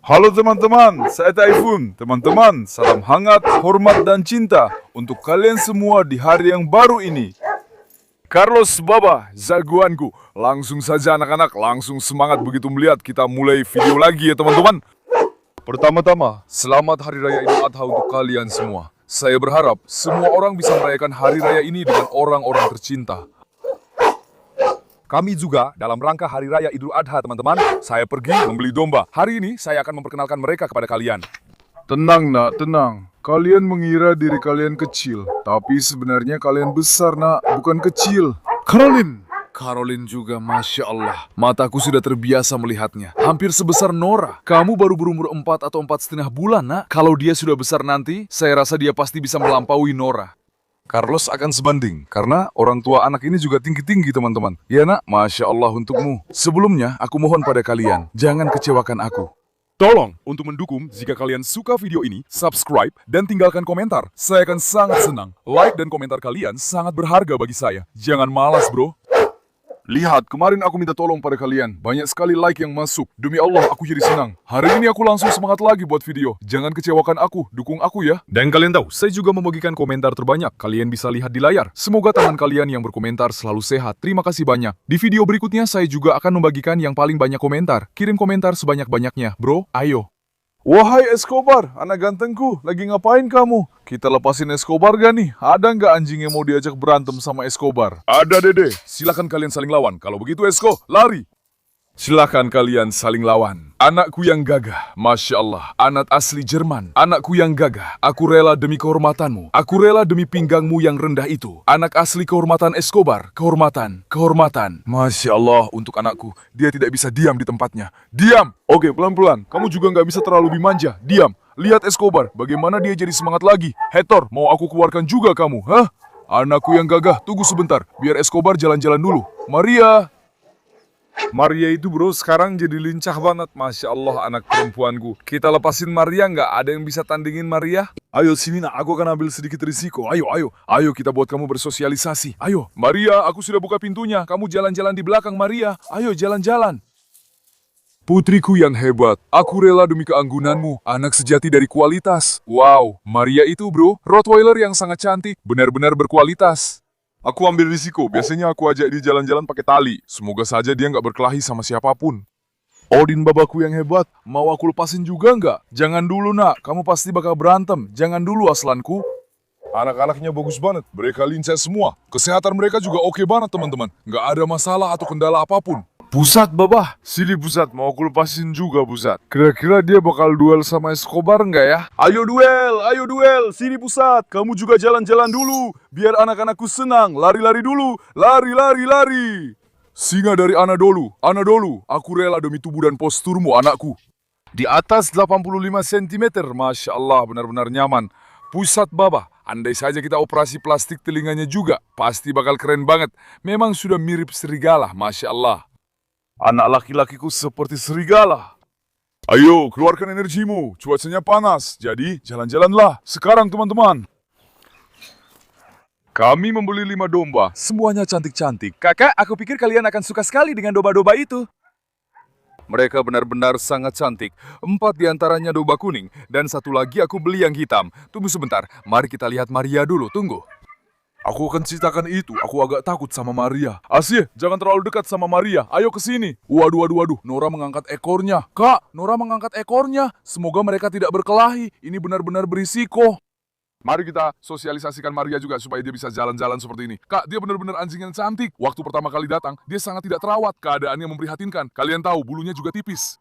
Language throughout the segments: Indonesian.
Halo teman-teman, saya Taifun. Teman-teman, salam hangat, hormat dan cinta untuk kalian semua di hari yang baru ini. Carlos Baba, jagoanku. Langsung saja anak-anak, langsung semangat begitu melihat kita mulai video lagi ya teman-teman. Pertama-tama, selamat Hari Raya Idul Adha untuk kalian semua. Saya berharap semua orang bisa merayakan Hari Raya ini dengan orang-orang tercinta. Kami juga dalam rangka Hari Raya Idul Adha teman-teman, saya pergi membeli domba. Hari ini saya akan memperkenalkan mereka kepada kalian. Tenang nak, tenang. Kalian mengira diri kalian kecil, tapi sebenarnya kalian besar nak, bukan kecil. Caroline juga, Masya Allah. Mataku sudah terbiasa melihatnya. Hampir sebesar Nora. Kamu baru berumur 4 atau 4,5 bulan nak. Kalau dia sudah besar nanti, saya rasa dia pasti bisa melampaui Nora. Carlos akan sebanding, karena orang tua anak ini juga tinggi-tinggi teman-teman. Ya nak, Masya Allah untukmu. Sebelumnya, aku mohon pada kalian, jangan kecewakan aku. Tolong, untuk mendukung, jika kalian suka video ini, subscribe dan tinggalkan komentar. Saya akan sangat senang. Like dan komentar kalian sangat berharga bagi saya. Jangan malas bro. Lihat, kemarin aku minta tolong pada kalian. Banyak sekali like yang masuk. Demi Allah, aku jadi senang. Hari ini aku langsung semangat lagi buat video. Jangan kecewakan aku, dukung aku ya. Dan kalian tahu, saya juga membagikan komentar terbanyak. Kalian bisa lihat di layar. Semoga tangan kalian yang berkomentar selalu sehat. Terima kasih banyak. Di video berikutnya, saya juga akan membagikan yang paling banyak komentar. Kirim komentar sebanyak-banyaknya. Bro, ayo. Wahai Escobar, anak gantengku, lagi ngapain kamu? Kita lepasin Escobar gak nih? Ada nggak anjing yang mau diajak berantem sama Escobar? Ada dede, silakan kalian saling lawan. Kalau begitu Esco, lari. Silakan kalian saling lawan. Anakku yang gagah, Masya Allah. Anak asli Jerman. Anakku yang gagah. Aku rela demi kehormatanmu. Aku rela demi pinggangmu yang rendah itu. Anak asli kehormatan Escobar. Kehormatan, kehormatan. Masya Allah untuk anakku. Dia tidak bisa diam di tempatnya. Diam! Oke, pelan-pelan. Kamu juga nggak bisa terlalu dimanja. Diam. Lihat Escobar, bagaimana dia jadi semangat lagi. Hector, mau aku keluarkan juga kamu, hah? Anakku yang gagah, tunggu sebentar. Biar Escobar jalan-jalan dulu. Maria itu bro sekarang jadi lincah banget. Masya Allah anak perempuanku. Kita lepasin Maria nggak? Ada yang bisa tandingin Maria? Ayo sini nak, aku akan ambil sedikit risiko. Ayo kita buat kamu bersosialisasi. Ayo Maria, aku sudah buka pintunya. Kamu jalan-jalan di belakang Maria. Ayo jalan-jalan. Putriku yang hebat, aku rela demi keanggunanmu, anak sejati dari kualitas. Wow, Maria itu bro, Rottweiler yang sangat cantik, benar-benar berkualitas. Aku ambil risiko, biasanya aku ajak dia jalan-jalan pakai tali. Semoga saja dia nggak berkelahi sama siapapun. Odin babaku yang hebat, mau aku lepasin juga nggak? Jangan dulu nak, kamu pasti bakal berantem. Jangan dulu aslanku. Anak-anaknya bagus banget, mereka lincah semua. Kesehatan mereka juga oke banget teman-teman. Nggak ada masalah atau kendala apapun. Pusat babah, sini Pusat, mau aku lepasin juga Pusat. Kira-kira dia bakal duel sama Escobar nggak ya? Ayo duel, sini Pusat. Kamu juga jalan-jalan dulu, biar anak-anakku senang. Lari-lari dulu, lari. Singa dari Anadolu, aku rela demi tubuh dan posturmu anakku. Di atas 85 cm, Masya Allah, benar-benar nyaman. Pusat babah, andai saja kita operasi plastik telinganya juga, pasti bakal keren banget. Memang sudah mirip serigala, Masya Allah. Anak laki-lakiku seperti serigala. Ayo, keluarkan energimu. Cuacanya panas, jadi jalan-jalanlah. Sekarang teman-teman. Kami membeli 5 domba. Semuanya cantik-cantik. Kakak, aku pikir kalian akan suka sekali dengan domba-domba itu. Mereka benar-benar sangat cantik. 4 diantaranya domba kuning. Dan 1 lagi aku beli yang hitam. Tunggu sebentar, mari kita lihat Maria dulu. Tunggu. Aku akan ceritakan itu, aku agak takut sama Maria. Asyik, jangan terlalu dekat sama Maria, ayo ke sini. Waduh, Nora mengangkat ekornya. Kak, Nora mengangkat ekornya. Semoga mereka tidak berkelahi, ini benar-benar berisiko. Mari kita sosialisasikan Maria juga supaya dia bisa jalan-jalan seperti ini. Kak, dia benar-benar anjing yang cantik. Waktu pertama kali datang, dia sangat tidak terawat. Keadaannya memprihatinkan. Kalian tahu, bulunya juga tipis.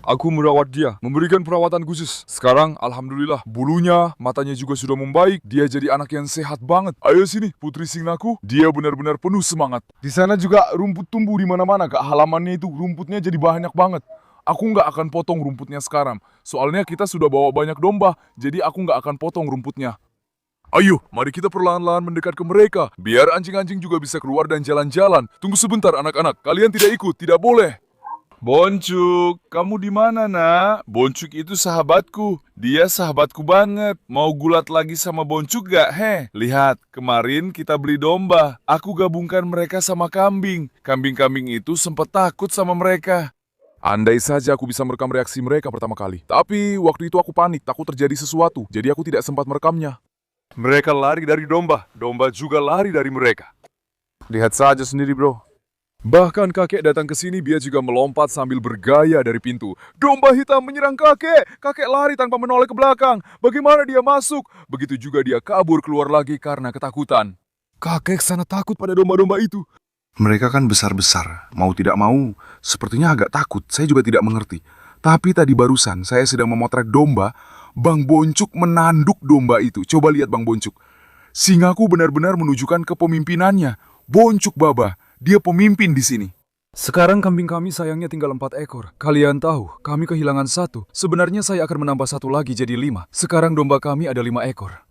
Aku merawat dia, memberikan perawatan khusus. Sekarang, alhamdulillah, bulunya, matanya juga sudah membaik. Dia jadi anak yang sehat banget. Ayo sini, putri Singnaku. Dia benar-benar penuh semangat. Di sana juga rumput tumbuh di mana-mana, Kak. Halamannya itu, rumputnya jadi banyak banget. Aku nggak akan potong rumputnya sekarang. Soalnya kita sudah bawa banyak domba, jadi aku nggak akan potong rumputnya. Ayo, mari kita perlahan-lahan mendekat ke mereka. Biar anjing-anjing juga bisa keluar dan jalan-jalan. Tunggu sebentar, anak-anak. Kalian tidak ikut, tidak boleh. Boncuk, kamu di mana nak? Boncuk itu sahabatku. Dia sahabatku banget. Mau gulat lagi sama Boncuk gak? Lihat, kemarin kita beli domba. Aku gabungkan mereka sama kambing. Kambing-kambing itu sempat takut sama mereka. Andai saja aku bisa merekam reaksi mereka pertama kali. Tapi waktu itu aku panik, takut terjadi sesuatu. Jadi aku tidak sempat merekamnya. Mereka lari dari domba, domba juga lari dari mereka. Lihat saja sendiri, bro. Bahkan kakek datang ke sini, dia juga melompat sambil bergaya dari pintu. Domba hitam menyerang kakek. Kakek lari tanpa menoleh ke belakang. Bagaimana dia masuk? Begitu juga dia kabur keluar lagi karena ketakutan. Kakek sangat takut pada domba-domba itu. Mereka kan besar-besar, mau tidak mau, sepertinya agak takut, saya juga tidak mengerti. Tapi tadi barusan saya sedang memotret domba, Bang Boncuk menanduk domba itu. Coba lihat Bang Boncuk. Singaku benar-benar menunjukkan kepemimpinannya. Boncuk Baba, dia pemimpin di sini. Sekarang kambing kami sayangnya tinggal 4 ekor. Kalian tahu, kami kehilangan 1. Sebenarnya saya akan menambah 1 lagi jadi 5. Sekarang domba kami ada 5 ekor.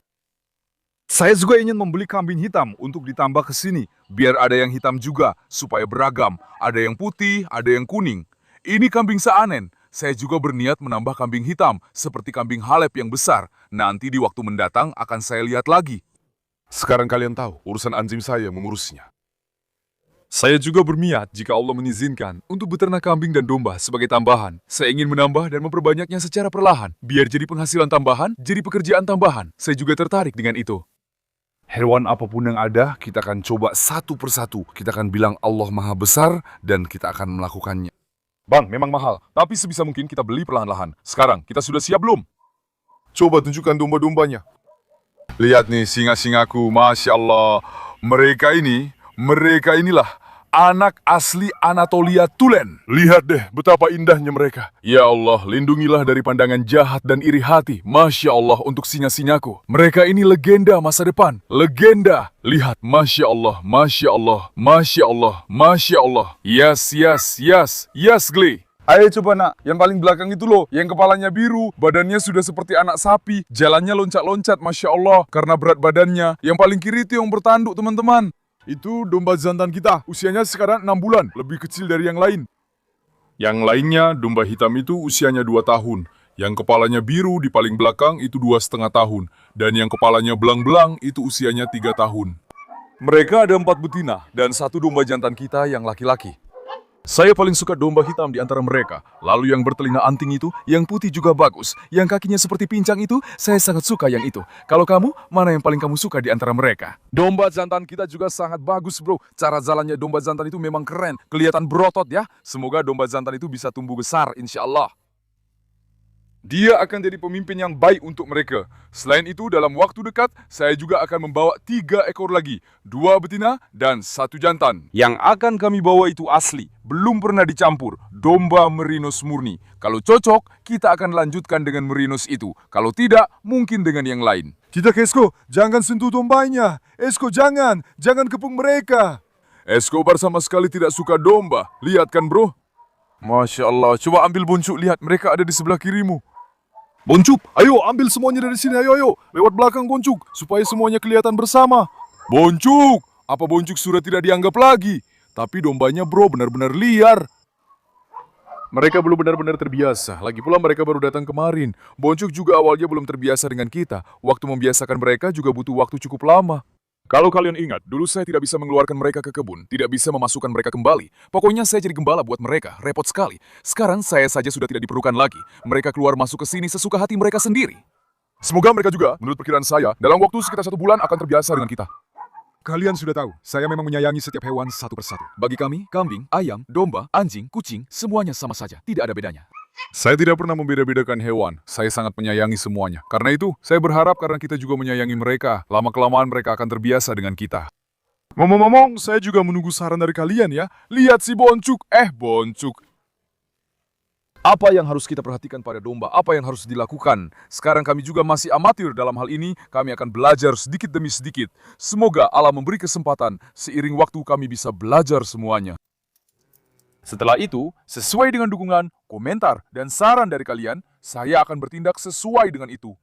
Saya juga ingin membeli kambing hitam untuk ditambah ke sini. Biar ada yang hitam juga, supaya beragam. Ada yang putih, ada yang kuning. Ini kambing seanen. Saya juga berniat menambah kambing hitam, seperti kambing Halep yang besar. Nanti di waktu mendatang akan saya lihat lagi. Sekarang kalian tahu, urusan anjing saya mengurusnya. Saya juga berniat, jika Allah mengizinkan, untuk beternak kambing dan domba sebagai tambahan. Saya ingin menambah dan memperbanyaknya secara perlahan, biar jadi penghasilan tambahan, jadi pekerjaan tambahan. Saya juga tertarik dengan itu. Hewan apapun yang ada, kita akan coba satu persatu. Kita akan bilang Allah Maha Besar dan kita akan melakukannya. Bang, memang mahal, tapi sebisa mungkin kita beli perlahan-lahan. Sekarang, kita sudah siap belum? Coba tunjukkan domba-dombanya. Lihat nih singa-singaku, Masya Allah. Mereka inilah anak asli Anatolia Tulen. Lihat deh betapa indahnya mereka. Ya Allah, lindungilah dari pandangan jahat dan iri hati. Masya Allah untuk singa-singaku. Mereka ini legenda masa depan. Legenda. Lihat, Masya Allah, Masya Allah, Masya Allah, Masya Allah. Yes, Glee. Ayo coba nak, yang paling belakang itu loh, yang kepalanya biru, badannya sudah seperti anak sapi, jalannya loncat-loncat, Masya Allah, karena berat badannya. Yang paling kiri itu yang bertanduk, teman-teman. Itu domba jantan kita, usianya sekarang 6 bulan, lebih kecil dari yang lain. Yang lainnya, domba hitam itu usianya 2 tahun. Yang kepalanya biru di paling belakang itu 2,5 tahun. Dan yang kepalanya belang-belang itu usianya 3 tahun. Mereka ada 4 betina dan 1 domba jantan kita yang laki-laki. Saya paling suka domba hitam di antara mereka. Lalu yang bertelinga anting itu, yang putih juga bagus. Yang kakinya seperti pincang itu, saya sangat suka yang itu. Kalau kamu, mana yang paling kamu suka di antara mereka? Domba jantan kita juga sangat bagus, bro. Cara jalannya domba jantan itu memang keren. Kelihatan berotot ya. Semoga domba jantan itu bisa tumbuh besar, insya Allah. Dia akan jadi pemimpin yang baik untuk mereka. Selain itu, dalam waktu dekat, saya juga akan membawa 3 ekor lagi. 2 betina dan 1 jantan. Yang akan kami bawa itu asli, belum pernah dicampur. Domba merinos murni. Kalau cocok, kita akan lanjutkan dengan merinos itu. Kalau tidak, mungkin dengan yang lain. Kita ke Esko, jangan sentuh dombanya. Esko, jangan kepung mereka. Escobar sama sekali tidak suka domba. Lihat kan, bro? Masya Allah, coba ambil Boncuk, lihat mereka ada di sebelah kirimu. Boncuk, ayo ambil semuanya dari sini, ayo. Lewat belakang Boncuk, supaya semuanya kelihatan bersama. Boncuk, apa Boncuk sudah tidak dianggap lagi? Tapi dombanya bro benar-benar liar. Mereka belum benar-benar terbiasa, lagi pula mereka baru datang kemarin. Boncuk juga awalnya belum terbiasa dengan kita. Waktu membiasakan mereka juga butuh waktu cukup lama. Kalau kalian ingat, dulu saya tidak bisa mengeluarkan mereka ke kebun, tidak bisa memasukkan mereka kembali. Pokoknya saya jadi gembala buat mereka, repot sekali. Sekarang saya saja sudah tidak diperlukan lagi. Mereka keluar masuk ke sini sesuka hati mereka sendiri. Semoga mereka juga, menurut perkiraan saya, dalam waktu sekitar 1 bulan akan terbiasa dengan kita. Kalian sudah tahu, saya memang menyayangi setiap hewan satu persatu. Bagi kami, kambing, ayam, domba, anjing, kucing, semuanya sama saja, tidak ada bedanya. Saya tidak pernah membeda-bedakan hewan. Saya sangat menyayangi semuanya. Karena itu, saya berharap karena kita juga menyayangi mereka, lama-kelamaan mereka akan terbiasa dengan kita. Ngomong-ngomong, saya juga menunggu saran dari kalian ya. Lihat si Boncuk. Boncuk. Apa yang harus kita perhatikan pada domba? Apa yang harus dilakukan? Sekarang kami juga masih amatir dalam hal ini. Kami akan belajar sedikit demi sedikit. Semoga Allah memberi kesempatan. Seiring waktu kami bisa belajar semuanya. Setelah itu, sesuai dengan dukungan, komentar, dan saran dari kalian, saya akan bertindak sesuai dengan itu.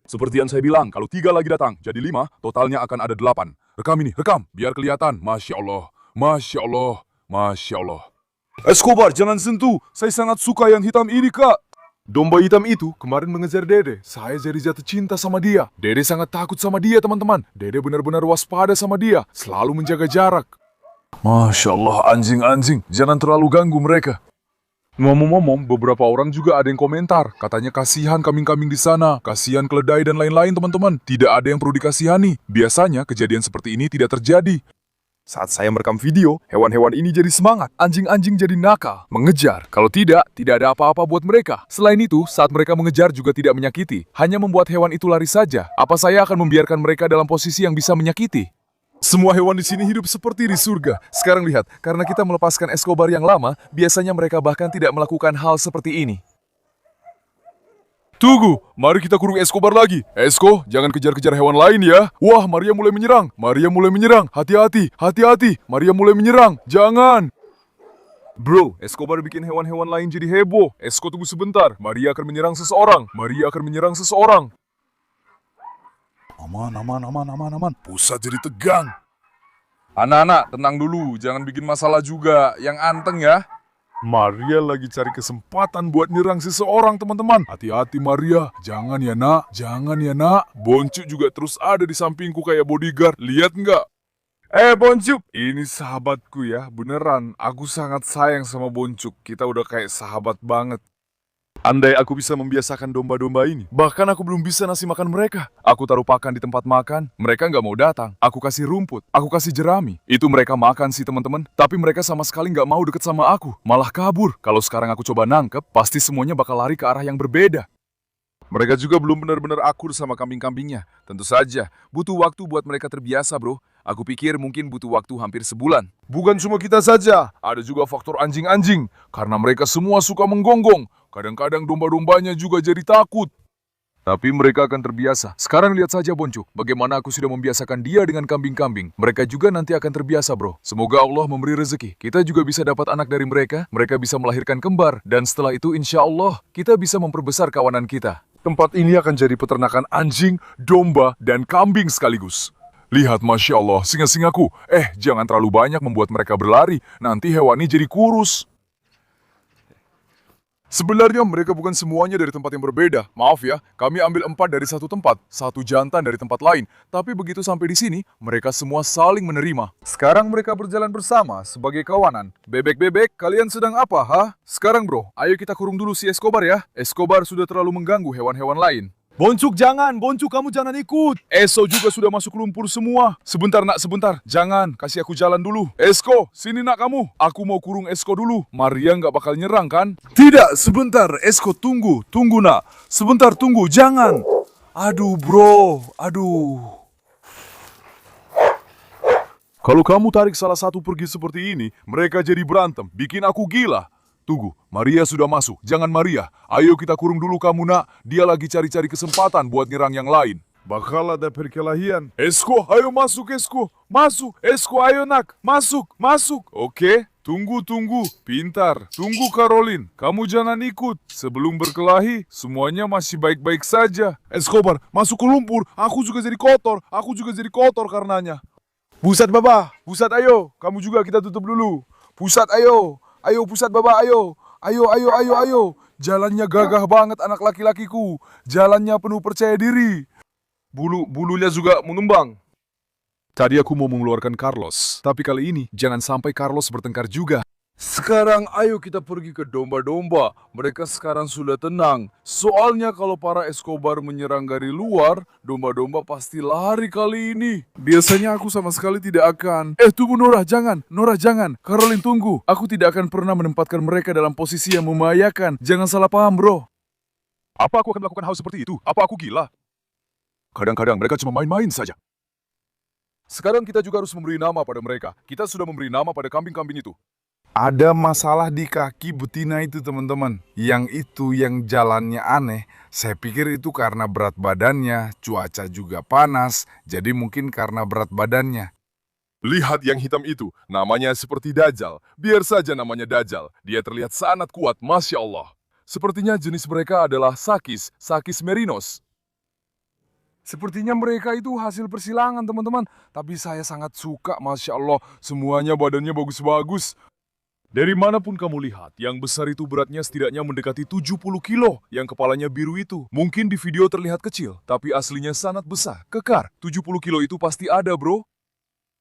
Seperti yang saya bilang, kalau 3 lagi datang, jadi 5, totalnya akan ada 8. Rekam ini, rekam, biar kelihatan. Masya Allah, Masya Allah, Masya Allah. Escobar, jangan sentuh. Saya sangat suka yang hitam ini, Kak. Domba hitam itu kemarin mengejar Dede. Saya jadi jatuh cinta sama dia. Dede sangat takut sama dia, teman-teman. Dede benar-benar waspada sama dia, selalu menjaga jarak. Masya Allah, anjing-anjing, jangan terlalu ganggu mereka. Ngomong-ngomong, beberapa orang juga ada yang komentar. Katanya kasihan kambing-kambing di sana, kasihan keledai dan lain-lain teman-teman. Tidak ada yang perlu dikasihani. Biasanya kejadian seperti ini tidak terjadi. Saat saya merekam video, hewan-hewan ini jadi semangat. Anjing-anjing jadi nakal, mengejar. Kalau tidak ada apa-apa buat mereka. Selain itu, saat mereka mengejar juga tidak menyakiti. Hanya membuat hewan itu lari saja. Apa saya akan membiarkan mereka dalam posisi yang bisa menyakiti? Semua hewan di sini hidup seperti di surga. Sekarang lihat, karena kita melepaskan Escobar yang lama, biasanya mereka bahkan tidak melakukan hal seperti ini. Tunggu, mari kita kurung Escobar lagi. Esko, jangan kejar-kejar hewan lain ya. Wah, Maria mulai menyerang. Maria mulai menyerang. Hati-hati, hati-hati. Maria mulai menyerang. Jangan. Bro, Escobar bikin hewan-hewan lain jadi heboh. Esko, tunggu sebentar. Maria akan menyerang seseorang. Maria akan menyerang seseorang. Aman. Pusat jadi tegang. Anak-anak, tenang dulu. Jangan bikin masalah juga. Yang anteng ya. Maria lagi cari kesempatan buat nyerang seseorang, teman-teman. Hati-hati, Maria. Jangan ya, nak. Jangan ya, nak. Boncuk juga terus ada di sampingku kayak bodyguard. Lihat nggak? Boncuk. Ini sahabatku ya. Beneran. Aku sangat sayang sama Boncuk. Kita udah kayak sahabat banget. Andai aku bisa membiasakan domba-domba ini, bahkan aku belum bisa ngasih makan mereka. Aku taruh pakan di tempat makan, mereka nggak mau datang. Aku kasih rumput, aku kasih jerami. Itu mereka makan sih teman-teman, tapi mereka sama sekali nggak mau deket sama aku, malah kabur. Kalau sekarang aku coba nangkep, pasti semuanya bakal lari ke arah yang berbeda. Mereka juga belum benar-benar akur sama kambing-kambingnya. Tentu saja, butuh waktu buat mereka terbiasa, bro. Aku pikir mungkin butuh waktu hampir sebulan. Bukan cuma kita saja, ada juga faktor anjing-anjing. Karena mereka semua suka menggonggong. Kadang-kadang domba-dombanya juga jadi takut. Tapi mereka akan terbiasa. Sekarang lihat saja Boncuk, bagaimana aku sudah membiasakan dia dengan kambing-kambing. Mereka juga nanti akan terbiasa, bro. Semoga Allah memberi rezeki. Kita juga bisa dapat anak dari mereka. Mereka bisa melahirkan kembar. Dan setelah itu insya Allah, kita bisa memperbesar kawanan kita. Tempat ini akan jadi peternakan anjing, domba, dan kambing sekaligus. Lihat, Masya Allah, singa-singaku. Jangan terlalu banyak membuat mereka berlari. Nanti hewannya jadi kurus. Sebenarnya mereka bukan semuanya dari tempat yang berbeda. Maaf ya, kami ambil 4 dari satu tempat, 1 jantan dari tempat lain. Tapi begitu sampai di sini, mereka semua saling menerima. Sekarang mereka berjalan bersama sebagai kawanan. Bebek-bebek, kalian sedang apa, ha? Sekarang bro, ayo kita kurung dulu si Escobar ya. Escobar sudah terlalu mengganggu hewan-hewan lain. Boncuk jangan, Boncuk kamu jangan ikut. Eso juga sudah masuk lumpur semua. Sebentar nak, sebentar. Jangan, kasih aku jalan dulu. Esko, sini nak kamu. Aku mau kurung Esko dulu. Maria nggak bakal nyerang kan? Tidak, sebentar. Esko tunggu, tunggu nak. Sebentar tunggu, jangan. Aduh bro, aduh. Kalau kamu tarik salah satu pergi seperti ini, mereka jadi berantem, bikin aku gila. Tunggu, Maria sudah masuk. Jangan Maria. Ayo kita kurung dulu kamu nak. Dia lagi cari-cari kesempatan buat nyerang yang lain. Bakal ada perkelahian. Esko, ayo masuk Esko. Masuk. Esko, ayo nak. Masuk, masuk. Oke, tunggu. Pintar. Tunggu Caroline. Kamu jangan ikut. Sebelum berkelahi, semuanya masih baik-baik saja. Escobar, masuk ke lumpur. Aku juga jadi kotor karenanya. Pusat Baba, Pusat ayo. Kamu juga kita tutup dulu. Pusat ayo. Ayo Pusat Baba, ayo. Ayo. Jalannya gagah banget anak laki-lakiku. Jalannya penuh percaya diri. Bulunya juga mengembang. Tadi aku mau mengeluarkan Carlos. Tapi kali ini jangan sampai Carlos bertengkar juga. Sekarang ayo kita pergi ke domba-domba. Mereka sekarang sudah tenang. Soalnya kalau para Escobar menyerang dari luar, domba-domba pasti lari kali ini. Biasanya aku sama sekali tidak akan. Tunggu Nora, jangan. Caroline tunggu. Aku tidak akan pernah menempatkan mereka dalam posisi yang membahayakan. Jangan salah paham bro. Apa aku akan melakukan hal seperti itu? Apa aku gila? Kadang-kadang mereka cuma main-main saja. Sekarang kita juga harus memberi nama pada mereka. Kita sudah memberi nama pada kambing-kambing itu. Ada masalah di kaki betina itu teman-teman. Yang itu yang jalannya aneh. Saya pikir itu karena berat badannya, cuaca juga panas, jadi mungkin karena berat badannya. Lihat yang hitam itu, namanya seperti Dajjal. Biar saja namanya Dajjal, dia terlihat sangat kuat, Masya Allah. Sepertinya jenis mereka adalah Sakis merinos. Sepertinya mereka itu hasil persilangan teman-teman. Tapi saya sangat suka, Masya Allah. Semuanya badannya bagus-bagus. Dari manapun kamu lihat, yang besar itu beratnya setidaknya mendekati 70 kilo. Yang kepalanya biru itu. Mungkin di video terlihat kecil, tapi aslinya sangat besar, kekar. 70 kilo itu pasti ada bro.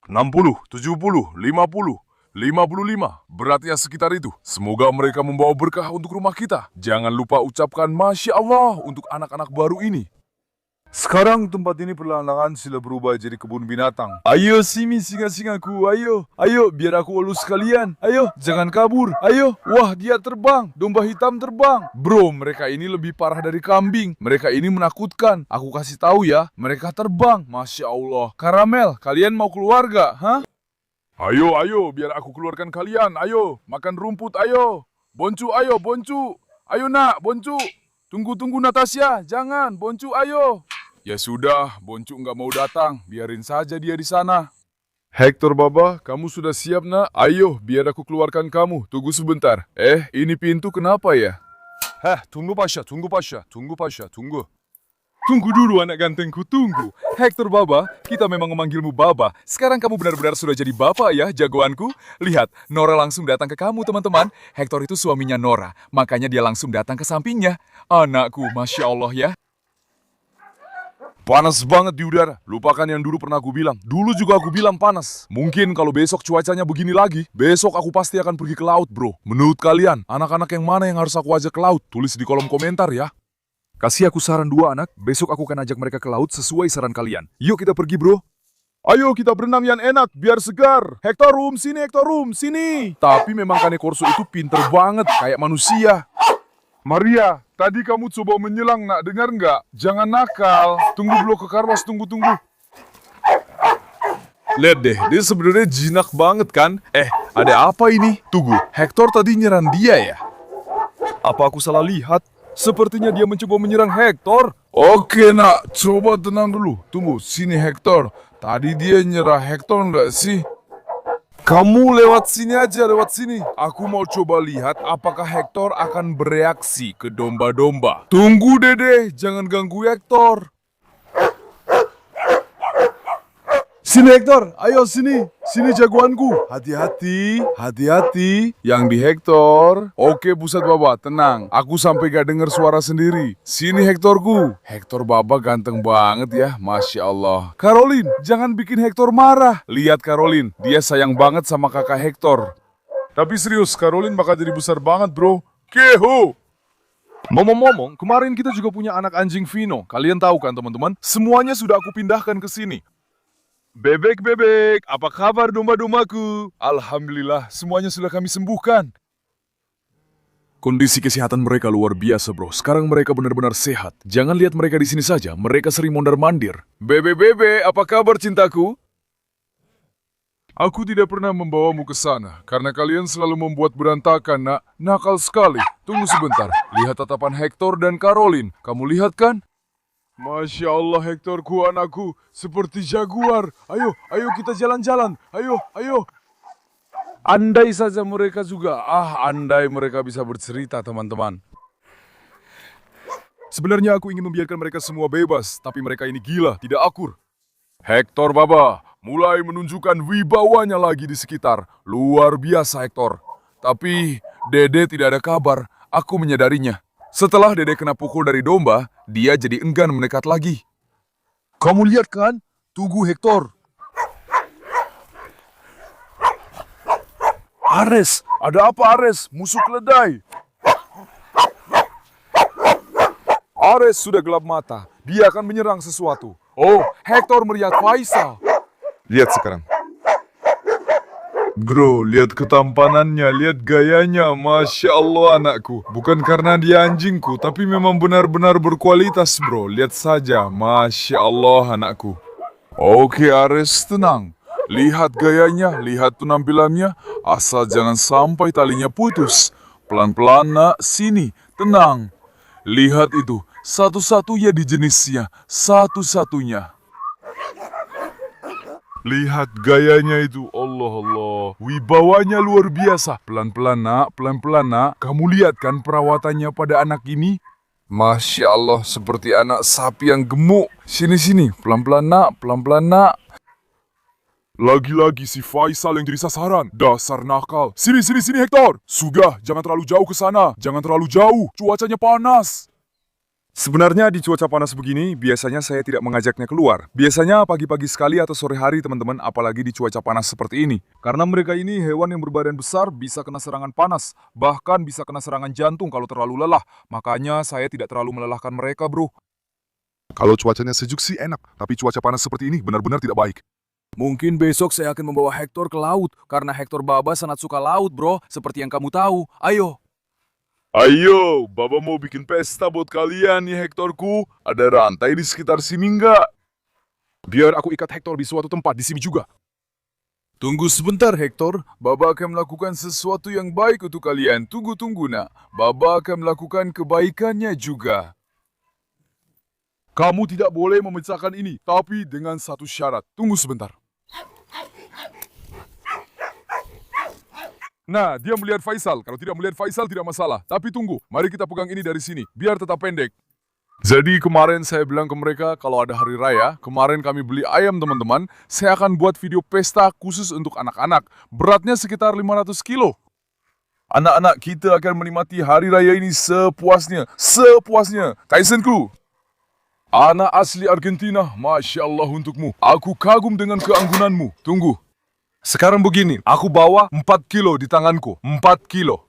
60, 70, 50. 55, beratnya sekitar itu. Semoga mereka membawa berkah untuk rumah kita. Jangan lupa ucapkan Masya Allah untuk anak-anak baru ini. Sekarang tempat ini perlahan-lahan sudah berubah jadi kebun binatang. Ayo sini singa-singaku, ayo biar aku elus kalian. Ayo, jangan kabur. Ayo, wah dia terbang, domba hitam terbang. Bro, mereka ini lebih parah dari kambing. Mereka ini menakutkan. Aku kasih tahu ya, mereka terbang. Masya Allah. Karamel, kalian mau keluar gak? Hah? Ayo, biar aku keluarkan kalian. Ayo, makan rumput, ayo. Boncu, ayo, Boncu. Ayo nak, Boncu. Tunggu Natasha, jangan, Boncu, ayo. Ya sudah, Boncu nggak mau datang. Biarin saja dia di sana. Hector Baba, kamu sudah siap nak? Ayo, biar aku keluarkan kamu. Tunggu sebentar. Ini pintu kenapa ya? Tunggu Pasha. Tunggu. Tunggu dulu anak gantengku, tunggu. Hector Baba, kita memang memanggilmu Baba. Sekarang kamu benar-benar sudah jadi bapak ya, jagoanku. Lihat, Nora langsung datang ke kamu teman-teman. Hector itu suaminya Nora, makanya dia langsung datang ke sampingnya. Anakku, Masya Allah ya. Panas banget di udara. Lupakan yang dulu pernah aku bilang. Dulu juga aku bilang panas. Mungkin kalau besok cuacanya begini lagi, besok aku pasti akan pergi ke laut, bro. Menurut kalian, anak-anak yang mana yang harus aku ajak ke laut? Tulis di kolom komentar ya. Kasih aku saran 2 anak, besok aku akan ajak mereka ke laut sesuai saran kalian. Yuk kita pergi bro. Ayo kita berenang yang enak, biar segar. Hector Room, sini. Tapi memang Kanekorso itu pinter banget, kayak manusia. Maria, tadi kamu coba menyelang nak, dengar nggak? Jangan nakal. Tunggu dulu ke Carlos, tunggu. Lihat deh, dia sebenarnya jinak banget kan? Ada apa ini? Tunggu, Hector tadi nyerang dia ya? Apa aku salah lihat? Sepertinya dia mencoba menyerang Hector. Oke nak, coba tenang dulu. Tunggu, sini Hector. Tadi dia nyerang Hector nggak sih? Kamu lewat sini aja, lewat sini. Aku mau coba lihat apakah Hector akan bereaksi ke domba-domba. Tunggu Dede, jangan ganggu Hector. Sini Hector, ayo sini. Sini jagoanku. Hati-hati. Yang di Hector. Oke Pusat Baba, tenang. Aku sampai gak dengar suara sendiri. Sini Hectorku. Hector Baba ganteng banget ya, Masya Allah. Caroline, jangan bikin Hector marah. Lihat Caroline, dia sayang banget sama kakak Hector. Tapi serius, Caroline bakal jadi besar banget bro. Keho. Ngomong-ngomong, kemarin kita juga punya anak anjing Vino. Kalian tahu kan teman-teman? Semuanya sudah aku pindahkan ke sini. Bebek, apa kabar domba-dombaku? Alhamdulillah, semuanya sudah kami sembuhkan. Kondisi kesehatan mereka luar biasa bro. Sekarang mereka benar-benar sehat. Jangan lihat mereka di sini saja, mereka sering mondar-mandir. Bebe, apa kabar cintaku? Aku tidak pernah membawamu ke sana, karena kalian selalu membuat berantakan nak. Nakal sekali. Tunggu sebentar, lihat tatapan Hector dan Caroline. Kamu lihat kan? Masya Allah Hectorku anakku, seperti jaguar. Ayo kita jalan-jalan. Ayo. Andai saja mereka juga. Andai mereka bisa bercerita teman-teman. Sebenarnya aku ingin membiarkan mereka semua bebas, tapi mereka ini gila, tidak akur. Hector Baba mulai menunjukkan wibawanya lagi di sekitar. Luar biasa Hector. Tapi Dede tidak ada kabar, aku menyadarinya. Setelah Dede kena pukul dari domba, dia jadi enggan mendekat lagi. Kamu lihat kan? Tunggu Hector. Ares, ada apa Ares? Musuh keledai. Ares sudah gelap mata. Dia akan menyerang sesuatu. Oh, Hector melihat Faisal. Lihat sekarang. Bro, lihat ketampanannya, lihat gayanya, Masya Allah anakku. Bukan karena dia anjingku, tapi memang benar-benar berkualitas bro. Lihat saja, Masya Allah anakku. Oke Ares, tenang. Lihat gayanya, lihat penampilannya, asal jangan sampai talinya putus. Pelan-pelan nak, sini, tenang. Lihat itu, satu-satunya di jenisnya, satu-satunya. Lihat gayanya itu, Allah. Wibawanya luar biasa. Pelan-pelan nak. Kamu lihat kan perawatannya pada anak ini? Masya Allah, seperti anak sapi yang gemuk. Sini, pelan-pelan nak. Lagi-lagi si Faisal yang jadi sasaran. Dasar nakal. Sini Hector. Sudah, jangan terlalu jauh ke sana. Jangan terlalu jauh, cuacanya panas. Sebenarnya di cuaca panas begini, biasanya saya tidak mengajaknya keluar. Biasanya pagi-pagi sekali atau sore hari teman-teman, apalagi di cuaca panas seperti ini. Karena mereka ini hewan yang berbadan besar, bisa kena serangan panas. Bahkan bisa kena serangan jantung kalau terlalu lelah. Makanya saya tidak terlalu melelahkan mereka, bro. Kalau cuacanya sejuk sih enak, tapi cuaca panas seperti ini benar-benar tidak baik. Mungkin besok saya akan membawa Hector ke laut, karena Hector Baba sangat suka laut, bro. Seperti yang kamu tahu. Ayo. Ayo, Baba mau bikin pesta buat kalian nih Hektorku. Ada rantai di sekitar sini nggak? Biar aku ikat Hector di suatu tempat di sini juga. Tunggu sebentar Hector, Baba akan melakukan sesuatu yang baik untuk kalian. Tunggu nak, Baba akan melakukan kebaikannya juga. Kamu tidak boleh memecahkan ini, tapi dengan satu syarat. Tunggu sebentar. Nah, dia melihat Faisal. Kalau tidak melihat Faisal, tidak masalah. Tapi tunggu, mari kita pegang ini dari sini, biar tetap pendek. Jadi kemarin saya bilang ke mereka kalau ada hari raya, kemarin kami beli ayam teman-teman, saya akan buat video pesta khusus untuk anak-anak. Beratnya sekitar 500 kilo. Anak-anak kita akan menikmati hari raya ini sepuasnya. Tysonku. Anak asli Argentina, Masya Allah untukmu. Aku kagum dengan keanggunanmu. Tunggu. Sekarang begini, aku bawa 4 kilo di tanganku. 4 kilo.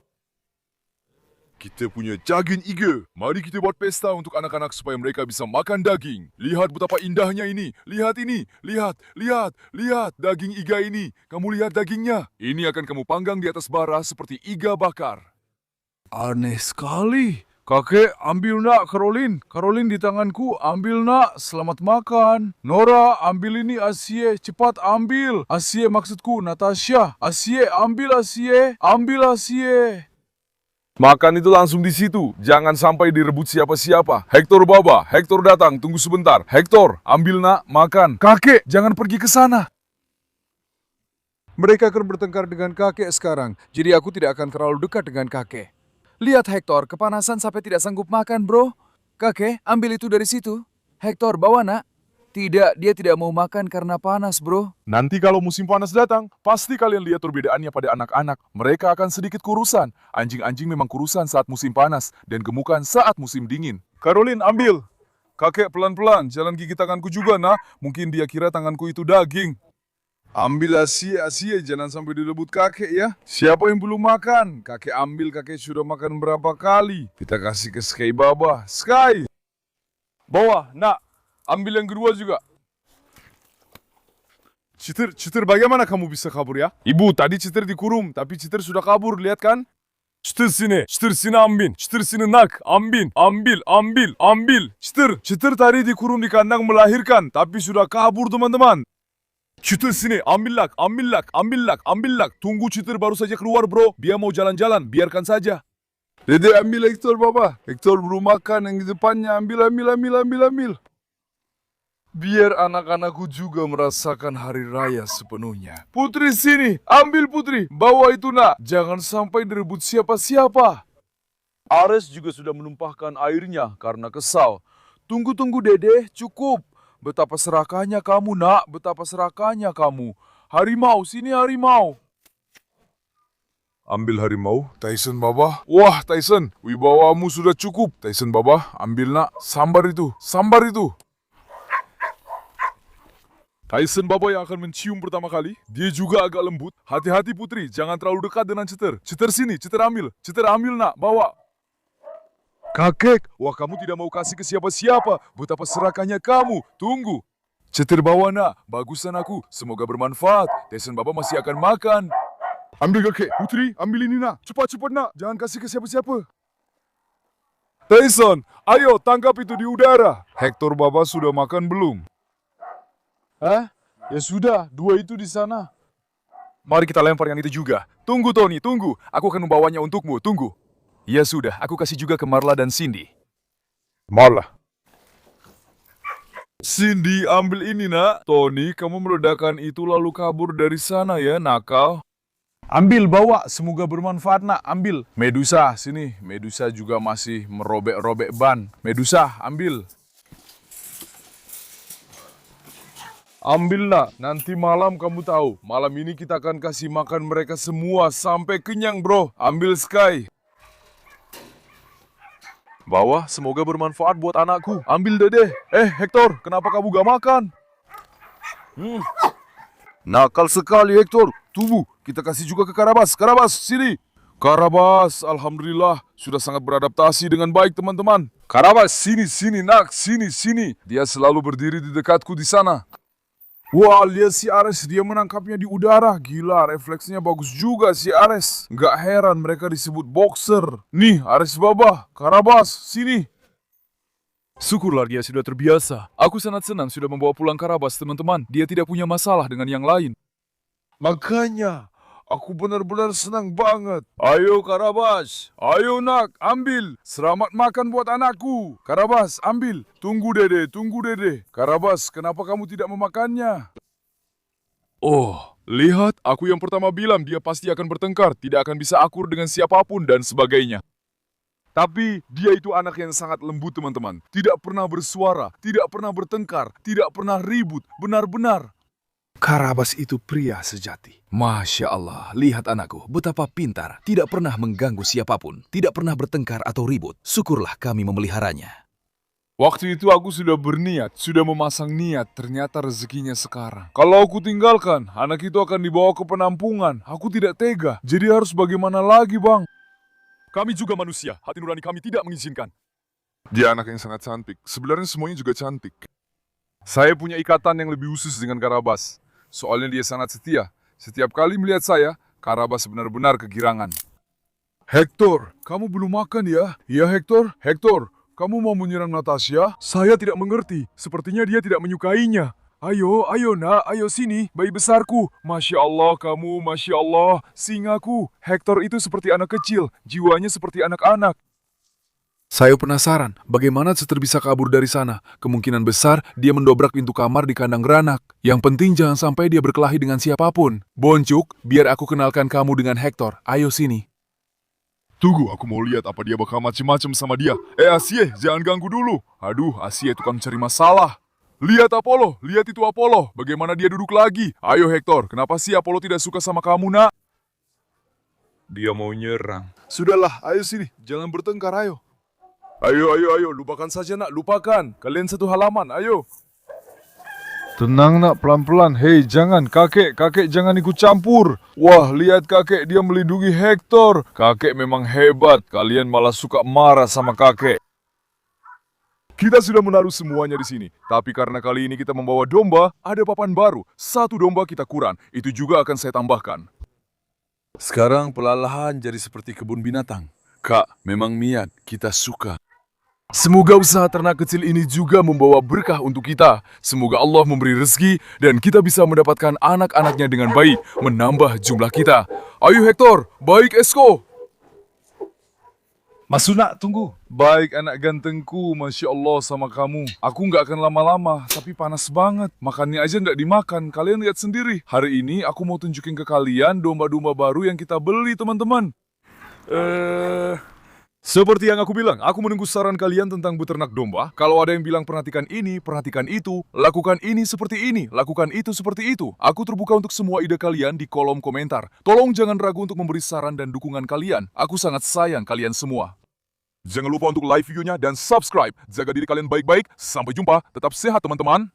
Kita punya daging iga. Mari kita buat pesta untuk anak-anak supaya mereka bisa makan daging. Lihat betapa indahnya ini. Lihat ini. Lihat daging iga ini. Kamu lihat dagingnya. Ini akan kamu panggang di atas bara seperti iga bakar. Aneh sekali. Kakek, ambil nak Caroline. Caroline di tanganku. Ambil nak. Selamat makan. Nora, ambil ini Asie. Cepat ambil. Asie maksudku, Natasha. Asie, ambil Asie. Ambil Asie. Makan itu langsung di situ. Jangan sampai direbut siapa-siapa. Hector Baba, Hector datang. Tunggu sebentar. Hector, ambil nak, makan. Kakek, jangan pergi ke sana. Mereka akan bertengkar dengan kakek sekarang. Jadi aku tidak akan terlalu dekat dengan kakek. Lihat Hector, kepanasan sampai tidak sanggup makan, bro. Kakek, ambil itu dari situ. Hector, bawa nak. Tidak, dia tidak mau makan karena panas, bro. Nanti kalau musim panas datang, pasti kalian lihat perbedaannya pada anak-anak. Mereka akan sedikit kurusan. Anjing-anjing memang kurusan saat musim panas dan gemukan saat musim dingin. Caroline, ambil. Kakek pelan-pelan, jangan gigit tanganku juga, nah. Mungkin dia kira tanganku itu daging. Ambil Asie, jangan sampai direbut kakek ya. Siapa yang belum makan? Kakek ambil, kakek sudah makan berapa kali. Kita kasih ke Sky Baba. Sky! Bawa, nak. Ambil yang kedua juga. Citer, bagaimana kamu bisa kabur ya? Ibu, tadi Citer dikurung, tapi Citer sudah kabur, lihat kan? Citer sini ambil. Citer sini nak, ambil. Citer tadi dikurung di kandang melahirkan, tapi sudah kabur teman-teman. Citer sini, ambil lak. Tunggu Citer baru saja keluar bro, dia mau jalan-jalan, biarkan saja. Dede ambil Hector Baba, Hector belum makan yang di depannya, ambil. Biar anak-anakku juga merasakan hari raya sepenuhnya. Putri sini, ambil Putri, bawa itu nak. Jangan sampai direbut siapa-siapa. Ares juga sudah menumpahkan airnya karena kesal. Tunggu Dede, cukup. Betapa serakahnya kamu nak, betapa serakahnya kamu. Harimau, sini harimau. Ambil harimau, Tyson Baba. Wah Tyson, wibawamu sudah cukup. Tyson Baba, ambil nak, sambar itu. Tyson Baba yang akan mencium pertama kali, dia juga agak lembut. Hati-hati Putri, jangan terlalu dekat dengan Citer. Citer sini, Citer ambil nak, bawa. Kakek, wah kamu tidak mau kasih ke siapa-siapa. Betapa serakahnya kamu, tunggu. Citer bawa nak, bagusan aku, semoga bermanfaat. Tyson Baba masih akan makan. Ambil kakek, Putri, ambil ini nak. Cepat nak, jangan kasih ke siapa-siapa. Tyson, ayo tangkap itu di udara. Hector Baba sudah makan belum? Hah? Ya sudah, 2 itu di sana. Mari kita lempar yang itu juga. Tunggu Tony, tunggu. Aku akan membawanya untukmu, tunggu. Ya sudah, aku kasih juga ke Marla dan Cindy. Marla. Cindy, ambil ini nak. Tony, kamu meledakkan itu lalu kabur dari sana ya, nakal. Ambil, bawa. Semoga bermanfaat nak, ambil. Medusa, sini. Medusa juga masih merobek-robek ban. Medusa, ambil. Ambil nak, nanti malam kamu tahu. Malam ini kita akan kasih makan mereka semua sampai kenyang bro. Ambil Sky. Bawa, semoga bermanfaat buat anakku. Ambil Dede. Hector, kenapa kamu gak makan? Nakal sekali Hector. Tunggu, kita kasih juga ke Karabas. Karabas, sini. Karabas, alhamdulillah, sudah sangat beradaptasi dengan baik teman-teman. Karabas, sini nak, sini. Dia selalu berdiri di dekatku di sana. Wah, lihat si Ares, dia menangkapnya di udara. Gila, refleksnya bagus juga si Ares. Gak heran mereka disebut boxer. Nih, Ares Baba, Karabas, sini. Syukurlah dia sudah terbiasa. Aku sangat senang sudah membawa pulang Karabas, teman-teman. Dia tidak punya masalah dengan yang lain. Makanya, aku benar-benar senang banget. Ayo Karabas, ayo nak, ambil. Selamat makan buat anakku. Karabas, ambil. Tunggu Dede. Karabas, kenapa kamu tidak memakannya? Oh, lihat, aku yang pertama bilang dia pasti akan bertengkar, tidak akan bisa akur dengan siapapun dan sebagainya. Tapi dia itu anak yang sangat lembut teman-teman. Tidak pernah bersuara, tidak pernah bertengkar, tidak pernah ribut, benar-benar. Karabas itu pria sejati. Masya Allah, lihat anakku, betapa pintar, tidak pernah mengganggu siapapun, tidak pernah bertengkar atau ribut. Syukurlah kami memeliharanya. Waktu itu aku sudah berniat, sudah memasang niat, ternyata rezekinya sekarang. Kalau aku tinggalkan, anak itu akan dibawa ke penampungan. Aku tidak tega, jadi harus bagaimana lagi bang? Kami juga manusia, hati nurani kami tidak mengizinkan. Dia anak yang sangat cantik. Sebenarnya semuanya juga cantik. Saya punya ikatan yang lebih khusus dengan Karabas. Soalnya dia sangat setia. Setiap kali melihat saya, Karabas benar-benar kegirangan. Hector, kamu belum makan ya? Iya Hector, kamu mau menyerang Natasha? Saya tidak mengerti. Sepertinya dia tidak menyukainya. Ayo nak, ayo sini, bayi besarku. Masya Allah kamu, Masya Allah, singaku. Hector itu seperti anak kecil, jiwanya seperti anak-anak. Saya penasaran, bagaimana Chester bisa kabur dari sana? Kemungkinan besar dia mendobrak pintu kamar di kandang beranak. Yang penting jangan sampai dia berkelahi dengan siapapun. Boncuk, biar aku kenalkan kamu dengan Hector. Ayo sini. Tunggu, aku mau lihat apa dia bakal macem-macem sama dia. Asie, jangan ganggu dulu. Aduh, Asie tukang cari masalah. Lihat Apollo, lihat itu Apollo. Bagaimana dia duduk lagi? Ayo Hector, kenapa sih Apollo tidak suka sama kamu nak? Dia mau nyerang. Sudahlah, ayo sini, jangan bertengkar, ayo. Ayo, lupakan saja nak, lupakan. Kalian satu halaman, ayo. Tenang nak, pelan-pelan. Hei, jangan, kakek jangan ikut campur. Wah, lihat kakek, dia melindungi Hector. Kakek memang hebat, kalian malah suka marah sama kakek. Kita sudah menaruh semuanya di sini. Tapi karena kali ini kita membawa domba, ada papan baru. Satu domba kita kurang, itu juga akan saya tambahkan. Sekarang perlahan jadi seperti kebun binatang. Kak, memang niat, kita suka. Semoga usaha ternak kecil ini juga membawa berkah untuk kita. Semoga Allah memberi rezeki dan kita bisa mendapatkan anak-anaknya dengan baik, menambah jumlah kita. Ayo Hector, baik Esko. Mas Suna, tunggu. Baik anak gantengku, Masya Allah sama kamu. Aku nggak akan lama-lama, tapi panas banget. Makannya aja nggak dimakan, kalian lihat sendiri. Hari ini aku mau tunjukin ke kalian domba-domba baru yang kita beli teman-teman. Seperti yang aku bilang, aku menunggu saran kalian tentang beternak domba. Kalau ada yang bilang perhatikan ini, perhatikan itu, lakukan ini seperti ini, lakukan itu seperti itu. Aku terbuka untuk semua ide kalian di kolom komentar. Tolong jangan ragu untuk memberi saran dan dukungan kalian. Aku sangat sayang kalian semua. Jangan lupa untuk like videonya dan subscribe. Jaga diri kalian baik-baik. Sampai jumpa. Tetap sehat teman-teman.